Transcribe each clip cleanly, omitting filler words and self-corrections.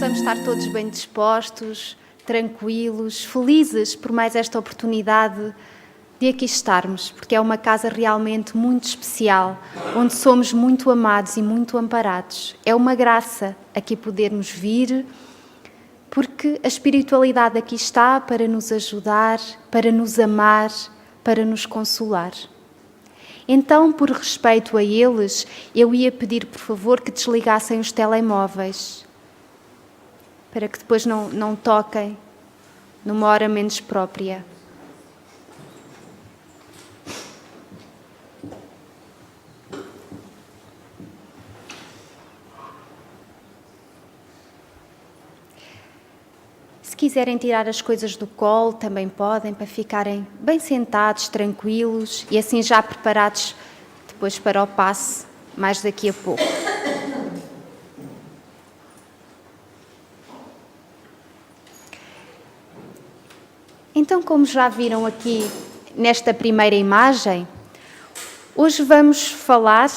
possamos estar todos bem dispostos, tranquilos, felizes por mais esta oportunidade de aqui estarmos, porque é uma casa realmente muito especial, onde somos muito amados e muito amparados. É uma graça aqui podermos vir, porque a espiritualidade aqui está para nos ajudar, para nos amar, para nos consolar. Então, por respeito a eles, eu ia pedir, por favor, que desligassem os telemóveis, para que depois não toquem numa hora menos própria. Se quiserem tirar as coisas do colo, também podem, para ficarem bem sentados, tranquilos e assim já preparados depois para o passe, mais daqui a pouco. Então, como já viram aqui nesta primeira imagem, hoje vamos falar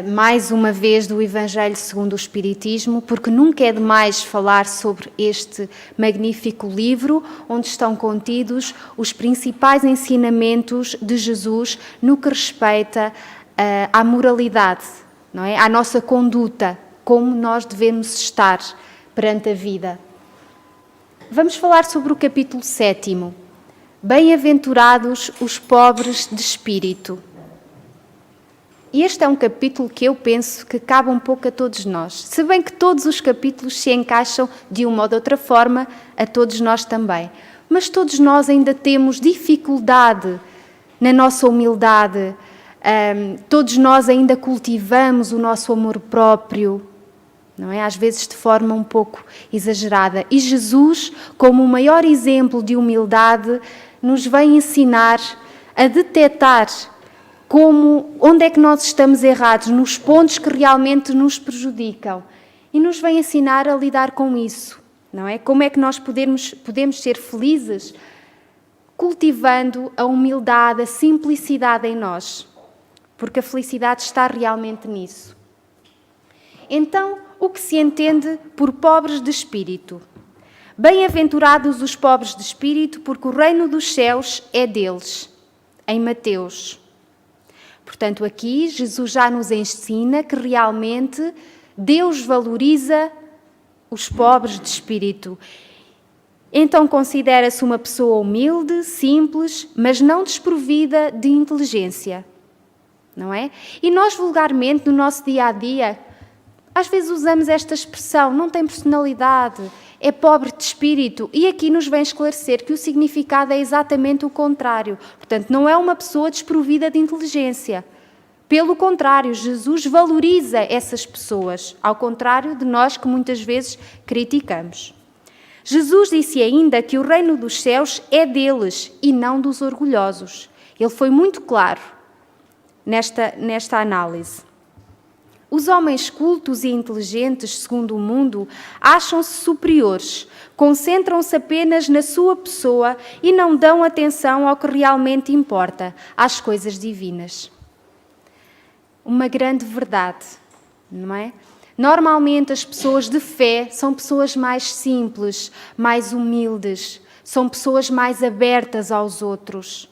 mais uma vez do Evangelho segundo o Espiritismo, porque nunca é demais falar sobre este magnífico livro, onde estão contidos os principais ensinamentos de Jesus no que respeita à moralidade, não é? À nossa conduta, como nós devemos estar perante a vida. Vamos falar sobre o capítulo 7º. Bem-aventurados os pobres de espírito. E este é um capítulo que eu penso que cabe um pouco a todos nós. Se bem que todos os capítulos se encaixam de uma ou de outra forma a todos nós também. Mas todos nós ainda temos dificuldade na nossa humildade. Todos nós ainda cultivamos o nosso amor próprio, não é? Às vezes de forma um pouco exagerada. E Jesus, como o maior exemplo de humildade, nos vem ensinar a detectar onde é que nós estamos errados, nos pontos que realmente nos prejudicam. E nos vem ensinar a lidar com isso, não é? Como é que nós podemos ser felizes cultivando a humildade, a simplicidade em nós, porque a felicidade está realmente nisso. Então, o que se entende por pobres de espírito? Bem-aventurados os pobres de espírito, porque o reino dos céus é deles, em Mateus. Portanto, aqui Jesus já nos ensina que realmente Deus valoriza os pobres de espírito. Então considera-se uma pessoa humilde, simples, mas não desprovida de inteligência, não é? E nós vulgarmente, no nosso dia-a-dia, às vezes usamos esta expressão, não tem personalidade, é pobre de espírito. E aqui nos vem esclarecer que o significado é exatamente o contrário. Portanto, não é uma pessoa desprovida de inteligência. Pelo contrário, Jesus valoriza essas pessoas, ao contrário de nós que muitas vezes criticamos. Jesus disse ainda que o reino dos céus é deles e não dos orgulhosos. Ele foi muito claro nesta análise. Os homens cultos e inteligentes, segundo o mundo, acham-se superiores, concentram-se apenas na sua pessoa e não dão atenção ao que realmente importa, às coisas divinas. Uma grande verdade, não é? Normalmente as pessoas de fé são pessoas mais simples, mais humildes, são pessoas mais abertas aos outros.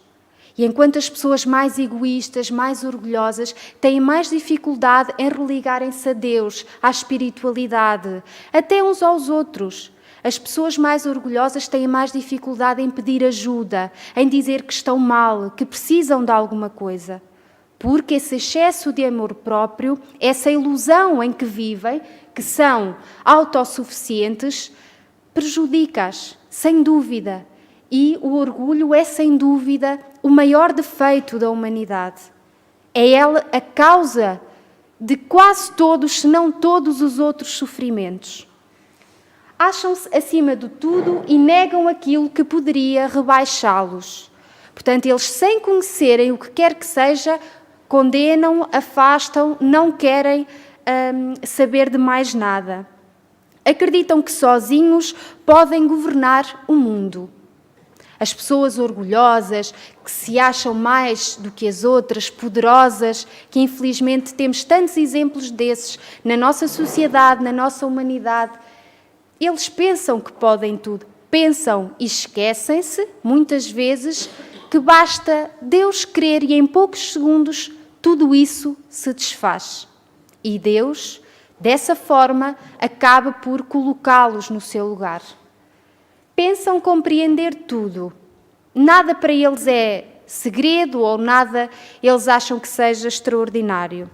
E enquanto as pessoas mais egoístas, mais orgulhosas, têm mais dificuldade em religarem-se a Deus, à espiritualidade, até uns aos outros. As pessoas mais orgulhosas têm mais dificuldade em pedir ajuda, em dizer que estão mal, que precisam de alguma coisa. Porque esse excesso de amor próprio, essa ilusão em que vivem, que são autossuficientes, prejudica-as, sem dúvida. E o orgulho é, sem dúvida, o maior defeito da humanidade. É ela a causa de quase todos, se não todos os outros sofrimentos. Acham-se acima de tudo e negam aquilo que poderia rebaixá-los. Portanto, eles, sem conhecerem o que quer que seja, condenam, afastam, não querem saber de mais nada. Acreditam que sozinhos podem governar o mundo. As pessoas orgulhosas, que se acham mais do que as outras, poderosas, que infelizmente temos tantos exemplos desses na nossa sociedade, na nossa humanidade, Eles pensam que podem tudo. Pensam e esquecem-se, muitas vezes, que basta Deus querer e em poucos segundos tudo isso se desfaz. E Deus, dessa forma, acaba por colocá-los no seu lugar. Pensam compreender tudo. Nada para eles é segredo ou nada eles acham que seja extraordinário.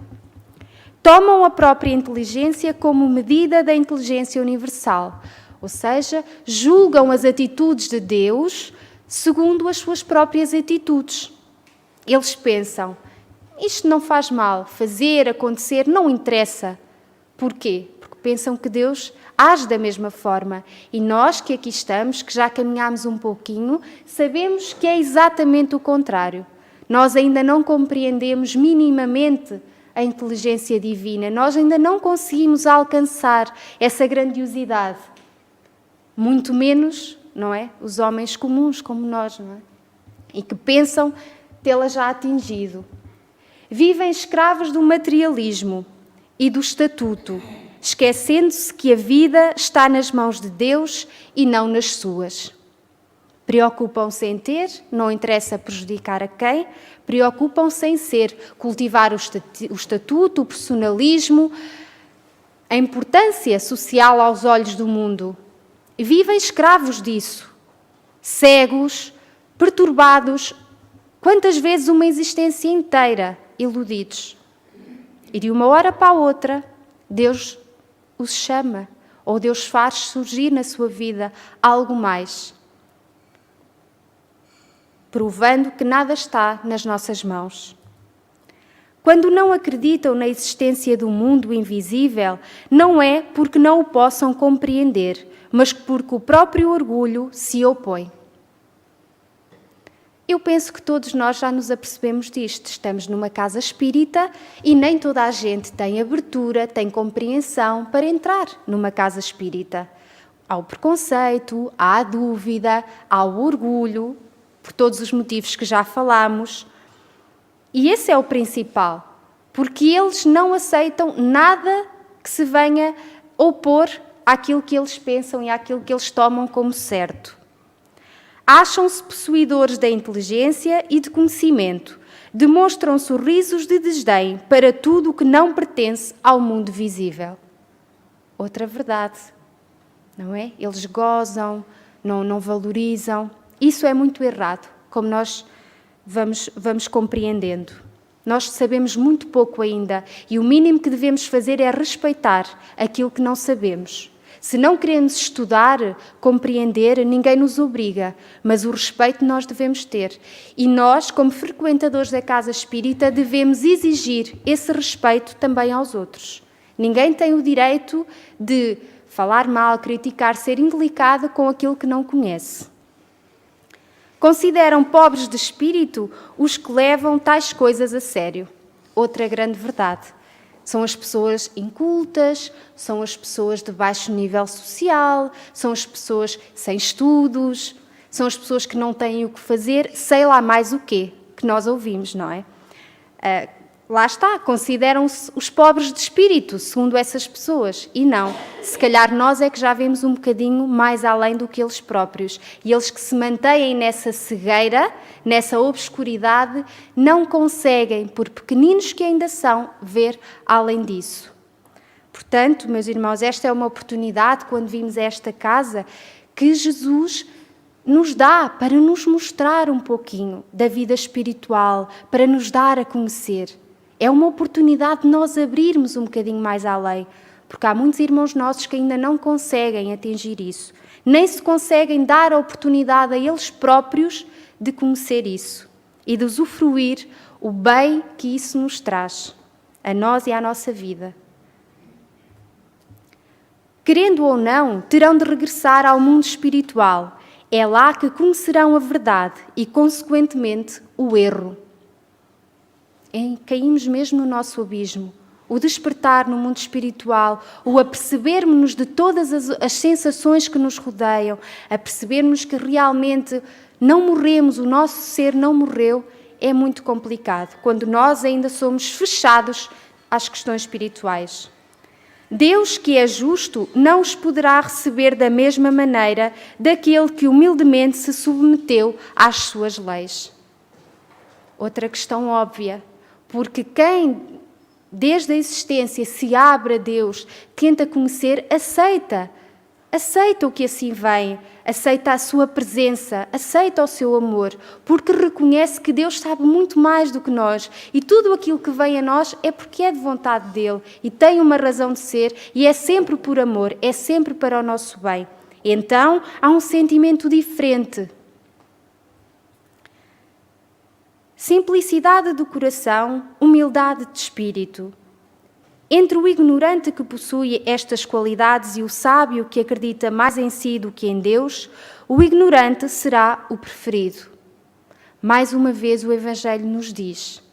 Tomam a própria inteligência como medida da inteligência universal, ou seja, julgam as atitudes de Deus segundo as suas próprias atitudes. Eles pensam, isto não faz mal, fazer, acontecer, não interessa. Porquê? Porque pensam que Deus age da mesma forma. E nós que aqui estamos, que já caminhamos um pouquinho, sabemos que é exatamente o contrário. Nós ainda não compreendemos minimamente a inteligência divina. Nós ainda não conseguimos alcançar essa grandiosidade. Muito menos, não é? Os homens comuns como nós, não é? E que pensam tê-la já atingido. Vivem escravos do materialismo e do estatuto, esquecendo-se que a vida está nas mãos de Deus e não nas suas. Preocupam-se em ter, não interessa prejudicar a quem, preocupam-se em ser, cultivar o estatuto, o personalismo, a importância social aos olhos do mundo. Vivem escravos disso, cegos, perturbados, quantas vezes uma existência inteira iludidos. E de uma hora para a outra, Deus os chama, ou Deus faz surgir na sua vida algo mais, provando que nada está nas nossas mãos. Quando não acreditam na existência do mundo invisível, não é porque não o possam compreender, mas porque o próprio orgulho se opõe. Eu penso que todos nós já nos apercebemos disto. Estamos numa casa espírita e nem toda a gente tem abertura, tem compreensão para entrar numa casa espírita. Há o preconceito, há a dúvida, há o orgulho, por todos os motivos que já falámos. E esse é o principal, porque eles não aceitam nada que se venha opor àquilo que eles pensam e àquilo que eles tomam como certo. Acham-se possuidores da inteligência e de conhecimento, demonstram sorrisos de desdém para tudo o que não pertence ao mundo visível. Outra verdade, não é? Eles gozam, não valorizam. Isso é muito errado, como nós vamos compreendendo. Nós sabemos muito pouco ainda e o mínimo que devemos fazer é respeitar aquilo que não sabemos. Se não queremos estudar, compreender, ninguém nos obriga, mas o respeito nós devemos ter. E nós, como frequentadores da casa espírita, devemos exigir esse respeito também aos outros. Ninguém tem o direito de falar mal, criticar, ser indelicado com aquilo que não conhece. Consideram pobres de espírito os que levam tais coisas a sério. Outra grande verdade. São as pessoas incultas, são as pessoas de baixo nível social, são as pessoas sem estudos, são as pessoas que não têm o que fazer, sei lá mais o quê, que nós ouvimos, não é? Lá está, consideram-se os pobres de espírito, segundo essas pessoas. E não, se calhar nós é que já vemos um bocadinho mais além do que eles próprios. E eles que se mantêm nessa cegueira, nessa obscuridade, não conseguem, por pequeninos que ainda são, ver além disso. Portanto, meus irmãos, esta é uma oportunidade, quando vimos esta casa, que Jesus nos dá para nos mostrar um pouquinho da vida espiritual, para nos dar a conhecer. É uma oportunidade de nós abrirmos um bocadinho mais além, porque há muitos irmãos nossos que ainda não conseguem atingir isso, nem se conseguem dar a oportunidade a eles próprios de conhecer isso e de usufruir o bem que isso nos traz, a nós e à nossa vida. Querendo ou não, terão de regressar ao mundo espiritual. É lá que conhecerão a verdade e, consequentemente, o erro. Caímos mesmo no nosso abismo. O despertar no mundo espiritual, o apercebermos-nos de todas as sensações que nos rodeiam, a percebermos que realmente não morremos, o nosso ser não morreu, é muito complicado, quando nós ainda somos fechados às questões espirituais. Deus, que é justo, não os poderá receber da mesma maneira daquele que humildemente se submeteu às suas leis. Outra questão óbvia, porque quem, desde a existência, se abre a Deus, tenta conhecer, aceita o que assim vem, aceita a sua presença, aceita o seu amor, porque reconhece que Deus sabe muito mais do que nós e tudo aquilo que vem a nós é porque é de vontade dele e tem uma razão de ser e é sempre por amor, é sempre para o nosso bem. Então há um sentimento diferente. Simplicidade do coração, humildade de espírito. Entre o ignorante que possui estas qualidades e o sábio que acredita mais em si do que em Deus, o ignorante será o preferido. Mais uma vez o Evangelho nos diz: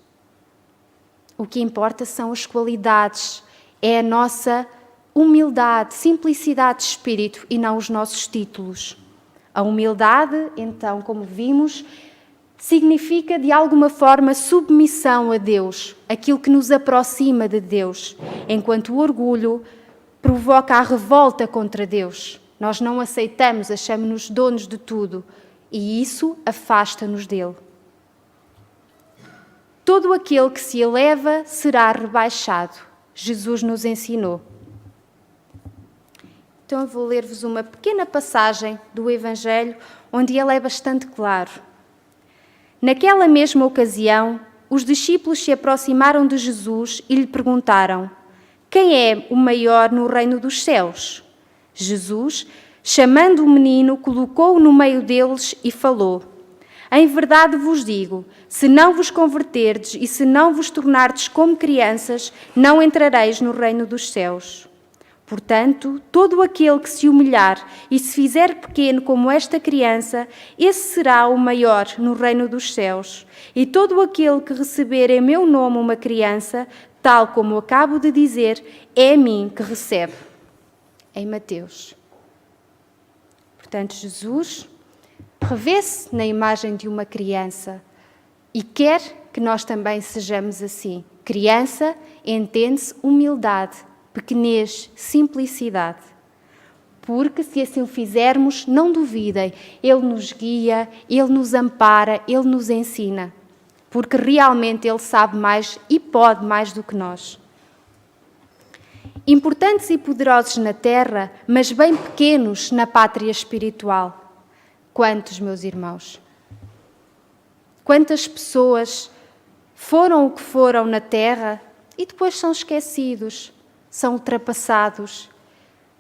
o que importa são as qualidades, é a nossa humildade, simplicidade de espírito e não os nossos títulos. A humildade, então, como vimos, significa, de alguma forma, submissão a Deus, aquilo que nos aproxima de Deus, enquanto o orgulho provoca a revolta contra Deus. Nós não aceitamos, achamos-nos donos de tudo, e isso afasta-nos dele. Todo aquele que se eleva será rebaixado. Jesus nos ensinou. Então eu vou ler-vos uma pequena passagem do Evangelho, onde ele é bastante claro. Naquela mesma ocasião, os discípulos se aproximaram de Jesus e lhe perguntaram: quem é o maior no reino dos céus? Jesus, chamando o menino, colocou-o no meio deles e falou: em verdade vos digo, se não vos converterdes e se não vos tornardes como crianças, não entrareis no reino dos céus. Portanto, todo aquele que se humilhar e se fizer pequeno como esta criança, esse será o maior no reino dos céus. E todo aquele que receber em meu nome uma criança, tal como acabo de dizer, é a mim que recebe. Em Mateus. Portanto, Jesus revê-se na imagem de uma criança e quer que nós também sejamos assim. Criança entende-se humildade, pequenez, simplicidade. Porque se assim o fizermos, não duvidem, Ele nos guia, Ele nos ampara, Ele nos ensina. Porque realmente Ele sabe mais e pode mais do que nós. Importantes e poderosos na terra, mas bem pequenos na pátria espiritual. Quantos, meus irmãos? Quantas pessoas foram o que foram na terra e depois são esquecidos, são ultrapassados.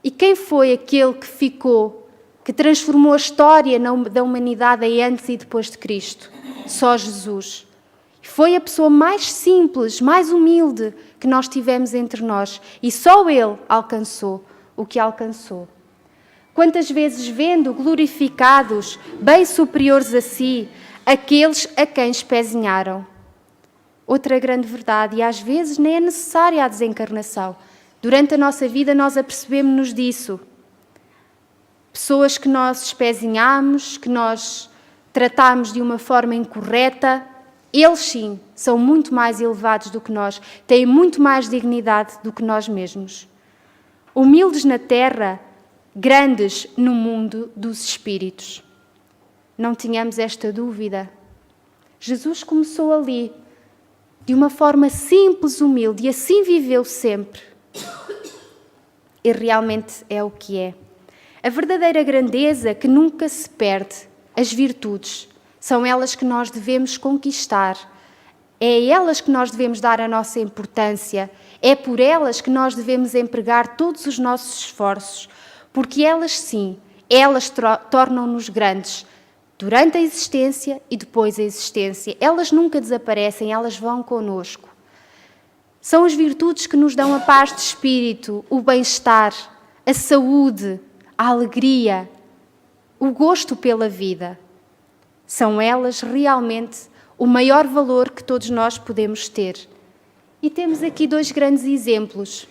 E quem foi aquele que ficou, que transformou a história da humanidade em antes e depois de Cristo? Só Jesus. Foi a pessoa mais simples, mais humilde que nós tivemos entre nós. E só Ele alcançou o que alcançou. Quantas vezes vendo glorificados, bem superiores a si, aqueles a quem espezinharam. Outra grande verdade, e às vezes nem é necessária a desencarnação. Durante a nossa vida nós apercebemos-nos disso. Pessoas que nós espezinhamos, que nós tratamos de uma forma incorreta, eles sim são muito mais elevados do que nós, têm muito mais dignidade do que nós mesmos. Humildes na terra, grandes no mundo dos espíritos. Não tínhamos esta dúvida. Jesus começou ali, de uma forma simples, humilde, e assim viveu sempre. E realmente é o que é. A verdadeira grandeza que nunca se perde, as virtudes, são elas que nós devemos conquistar. É a elas que nós devemos dar a nossa importância. É por elas que nós devemos empregar todos os nossos esforços. Porque elas sim, elas tornam-nos grandes. Durante a existência e depois a existência. Elas nunca desaparecem, elas vão connosco. São as virtudes que nos dão a paz de espírito, o bem-estar, a saúde, a alegria, o gosto pela vida. São elas realmente o maior valor que todos nós podemos ter. E temos aqui dois grandes exemplos.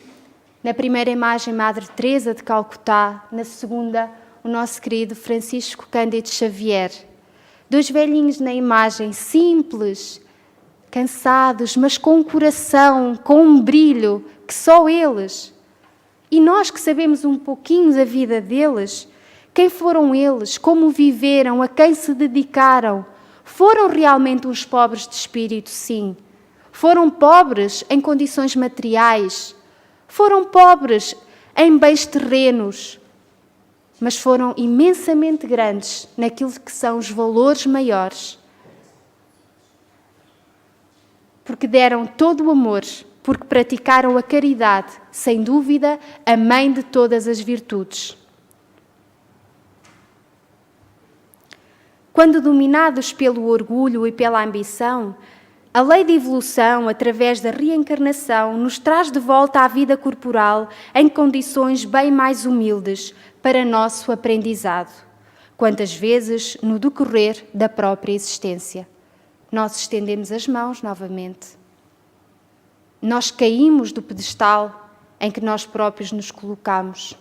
Na primeira imagem, Madre Teresa de Calcutá. Na segunda, o nosso querido Francisco Cândido Xavier. Dois velhinhos na imagem, simples, cansados, mas com um coração, com um brilho que só eles E nós que sabemos um pouquinho da vida deles, quem foram eles, como viveram, a quem se dedicaram, foram realmente uns pobres de espírito, sim. Foram pobres em condições materiais, foram pobres em bens terrenos, mas foram imensamente grandes naquilo que são os valores maiores. Porque deram todo o amor, porque praticaram a caridade, sem dúvida, a mãe de todas as virtudes. Quando dominados pelo orgulho e pela ambição, a lei de evolução, através da reencarnação, nos traz de volta à vida corporal em condições bem mais humildes para nosso aprendizado. Quantas vezes no decorrer da própria existência. Nós estendemos as mãos novamente. Nós caímos do pedestal em que nós próprios nos colocamos.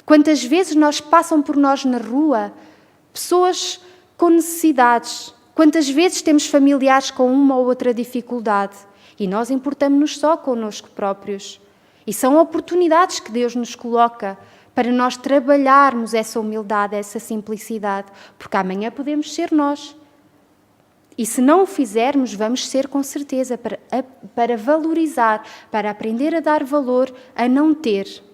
Quantas vezes passam por nós na rua pessoas com necessidades. Quantas vezes temos familiares com uma ou outra dificuldade e nós importamos-nos só connosco próprios. E são oportunidades que Deus nos coloca para nós trabalharmos essa humildade, essa simplicidade, porque amanhã podemos ser nós. E se não o fizermos, vamos ser com certeza para valorizar, para aprender a dar valor a não ter.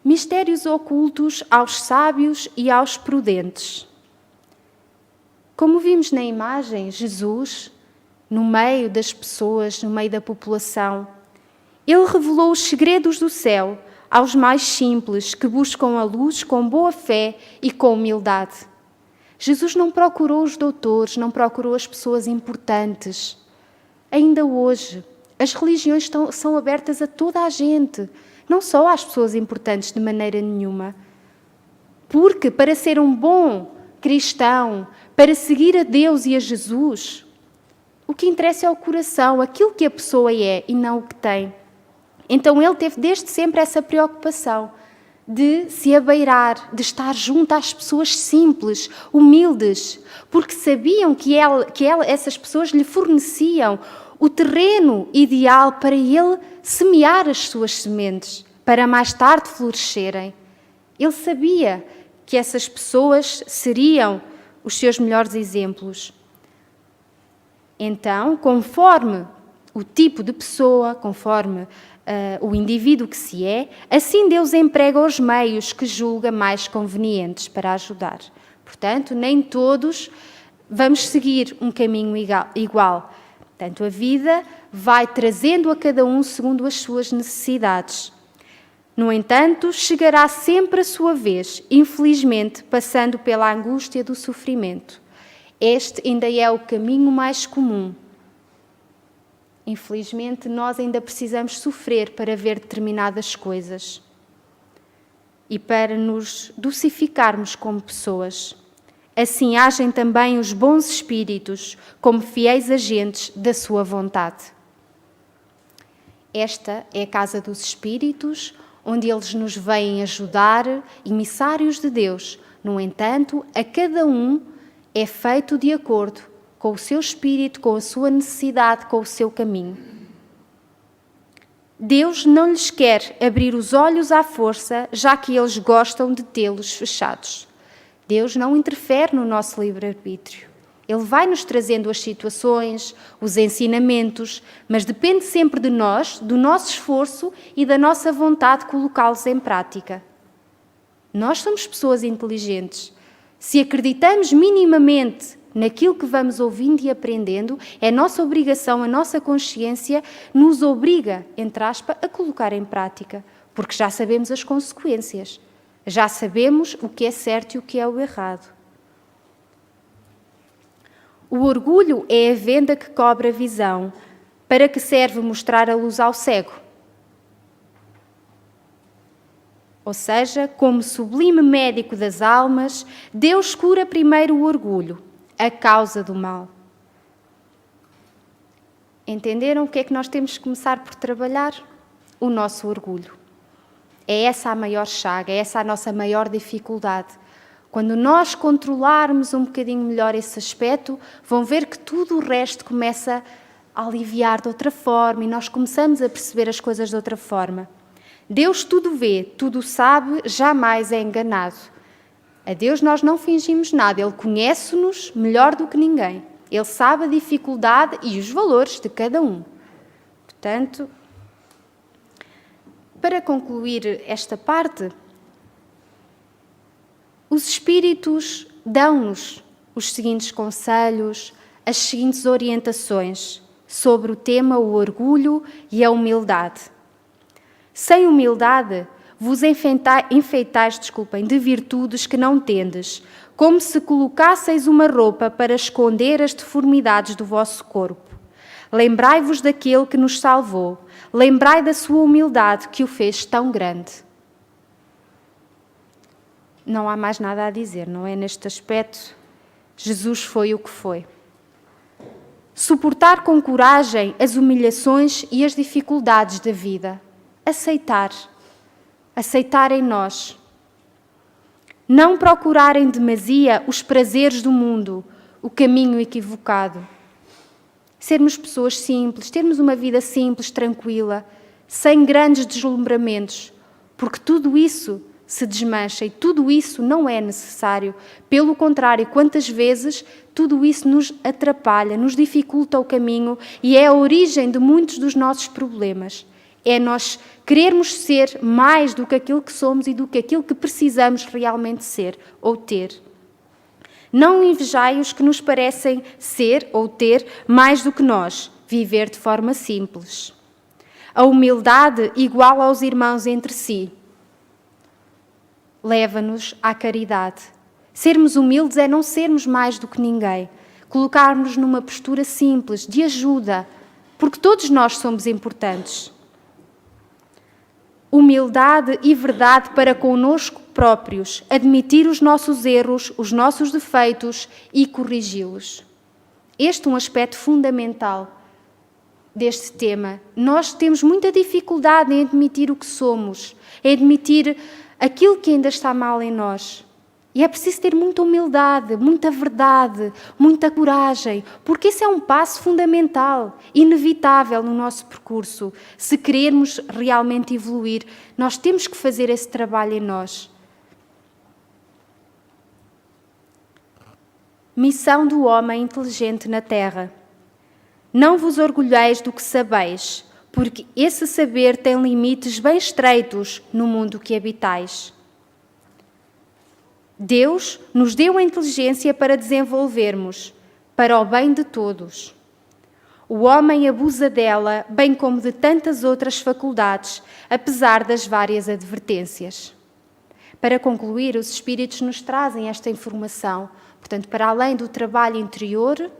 Mistérios ocultos aos sábios e aos prudentes. Como vimos na imagem, Jesus, no meio das pessoas, no meio da população, ele revelou os segredos do céu aos mais simples que buscam a luz com boa fé e com humildade. Jesus não procurou os doutores, não procurou as pessoas importantes. Ainda hoje, as religiões são abertas a toda a gente, não só às pessoas importantes de maneira nenhuma. Porque para ser um bom cristão, para seguir a Deus e a Jesus, o que interessa é o coração, aquilo que a pessoa é e não o que tem. Então ele teve desde sempre essa preocupação de se abeirar, de estar junto às pessoas simples, humildes, porque sabiam que essas pessoas lhe forneciam o terreno ideal para ele semear as suas sementes, para mais tarde florescerem. Ele sabia que essas pessoas seriam os seus melhores exemplos. Então, conforme o tipo de pessoa, conforme o indivíduo que se é, assim Deus emprega os meios que julga mais convenientes para ajudar. Portanto, nem todos vamos seguir um caminho igual. Portanto, a vida vai trazendo a cada um segundo as suas necessidades. No entanto, chegará sempre a sua vez, infelizmente, passando pela angústia do sofrimento. Este ainda é o caminho mais comum. Infelizmente, nós ainda precisamos sofrer para ver determinadas coisas e para nos docificarmos como pessoas. Assim agem também os bons espíritos, como fiéis agentes da sua vontade. Esta é a casa dos espíritos, onde eles nos vêm ajudar, emissários de Deus. No entanto, a cada um é feito de acordo com o seu espírito, com a sua necessidade, com o seu caminho. Deus não lhes quer abrir os olhos à força, já que eles gostam de tê-los fechados. Deus não interfere no nosso livre-arbítrio. Ele vai nos trazendo as situações, os ensinamentos, mas depende sempre de nós, do nosso esforço e da nossa vontade de colocá-los em prática. Nós somos pessoas inteligentes. Se acreditamos minimamente naquilo que vamos ouvindo e aprendendo, é nossa obrigação, a nossa consciência nos obriga, entre aspas, a colocar em prática, porque já sabemos as consequências, já sabemos o que é certo e o que é o errado. O orgulho é a venda que cobre a visão. Para que serve mostrar a luz ao cego? Ou seja, como sublime médico das almas, Deus cura primeiro o orgulho, a causa do mal. Entenderam o que é que nós temos que começar por trabalhar? O nosso orgulho. É essa a maior chaga, é essa a nossa maior dificuldade. Quando nós controlarmos um bocadinho melhor esse aspecto, vão ver que tudo o resto começa a aliviar de outra forma e nós começamos a perceber as coisas de outra forma. Deus tudo vê, tudo sabe, jamais é enganado. A Deus nós não fingimos nada, Ele conhece-nos melhor do que ninguém. Ele sabe a dificuldade e os valores de cada um. Portanto, para concluir esta parte, os Espíritos dão-nos os seguintes conselhos, as seguintes orientações sobre o tema o orgulho e a humildade. Sem humildade, vos enfeitais de virtudes que não tendes, como se colocasseis uma roupa para esconder as deformidades do vosso corpo. Lembrai-vos daquele que nos salvou, lembrai da sua humildade que o fez tão grande. Não há mais nada a dizer, não é? Neste aspecto, Jesus foi o que foi. Suportar com coragem as humilhações e as dificuldades da vida. Aceitar em nós. Não procurar em demasia os prazeres do mundo, o caminho equivocado. Sermos pessoas simples, termos uma vida simples, tranquila, sem grandes deslumbramentos, porque tudo isso se desmancha e tudo isso não é necessário. Pelo contrário, quantas vezes tudo isso nos atrapalha, nos dificulta o caminho e é a origem de muitos dos nossos problemas. É nós querermos ser mais do que aquilo que somos e do que aquilo que precisamos realmente ser ou ter. Não invejai os que nos parecem ser ou ter mais do que nós, viver de forma simples. A humildade igual aos irmãos entre si. Leva-nos à caridade. Sermos humildes é não sermos mais do que ninguém. Colocar-nos numa postura simples, de ajuda, porque todos nós somos importantes. Humildade e verdade para connosco próprios, admitir os nossos erros, os nossos defeitos e corrigi-los. Este é um aspecto fundamental deste tema. Nós temos muita dificuldade em admitir o que somos, em admitir aquilo que ainda está mal em nós. E é preciso ter muita humildade, muita verdade, muita coragem, porque esse é um passo fundamental, inevitável no nosso percurso. Se querermos realmente evoluir, nós temos que fazer esse trabalho em nós. Missão do homem inteligente na terra. Não vos orgulheis do que sabeis, porque esse saber tem limites bem estreitos no mundo que habitais. Deus nos deu a inteligência para desenvolvermos, para o bem de todos. O homem abusa dela, bem como de tantas outras faculdades, apesar das várias advertências. Para concluir, os Espíritos nos trazem esta informação. Portanto, para além do trabalho interior,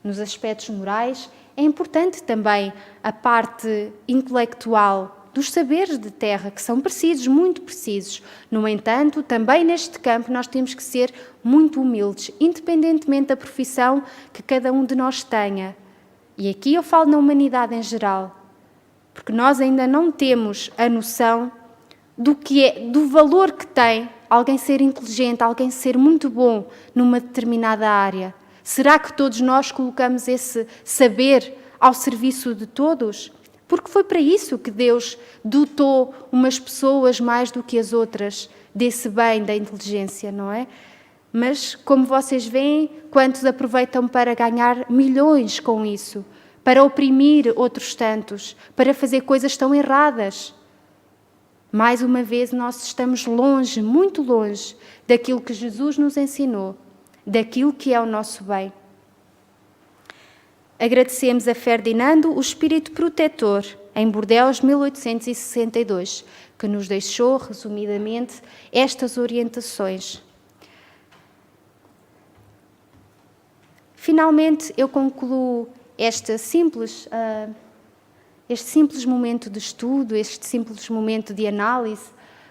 nos aspectos morais, é importante também a parte intelectual dos saberes de terra, que são precisos, muito precisos. No entanto, também neste campo nós temos que ser muito humildes, independentemente da profissão que cada um de nós tenha. E aqui eu falo na humanidade em geral, porque nós ainda não temos a noção do valor que tem alguém ser inteligente, alguém ser muito bom numa determinada área. Será que todos nós colocamos esse saber ao serviço de todos? Porque foi para isso que Deus dotou umas pessoas mais do que as outras desse bem da inteligência, não é? Mas, como vocês veem, quantos aproveitam para ganhar milhões com isso, para oprimir outros tantos, para fazer coisas tão erradas. Mais uma vez, nós estamos longe, muito longe, daquilo que Jesus nos ensinou, daquilo que é o nosso bem. Agradecemos a Ferdinando o espírito protetor, em Bordeaux, 1862, que nos deixou, resumidamente, estas orientações. Finalmente, eu concluo este simples momento de estudo, este simples momento de análise,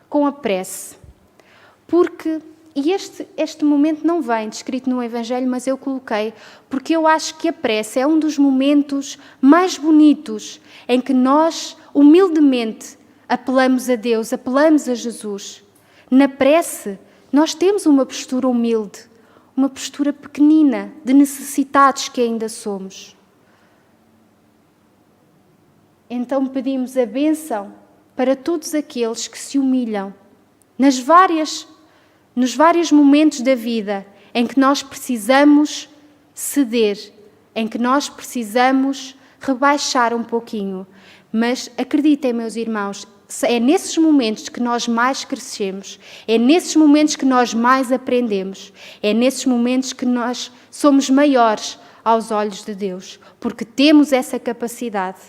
com a prece. E este momento não vem descrito no Evangelho, mas eu coloquei, porque eu acho que a prece é um dos momentos mais bonitos em que nós, humildemente, apelamos a Deus, apelamos a Jesus. Na prece, nós temos uma postura humilde, uma postura pequenina, de necessitados que ainda somos. então pedimos a bênção para todos aqueles que se humilham nos vários momentos da vida em que nós precisamos ceder, em que nós precisamos rebaixar um pouquinho. Mas acreditem, meus irmãos, é nesses momentos que nós mais crescemos, é nesses momentos que nós mais aprendemos, é nesses momentos que nós somos maiores aos olhos de Deus, porque temos essa capacidade.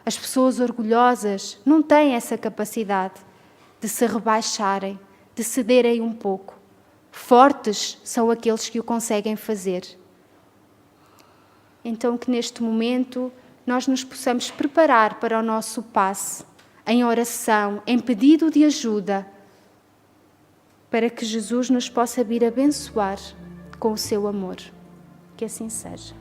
As pessoas orgulhosas não têm essa capacidade de se rebaixarem, de cederem um pouco. Fortes são aqueles que o conseguem fazer. Então, que neste momento nós nos possamos preparar para o nosso passe, em oração, em pedido de ajuda, para que Jesus nos possa vir abençoar com o seu amor. Que assim seja.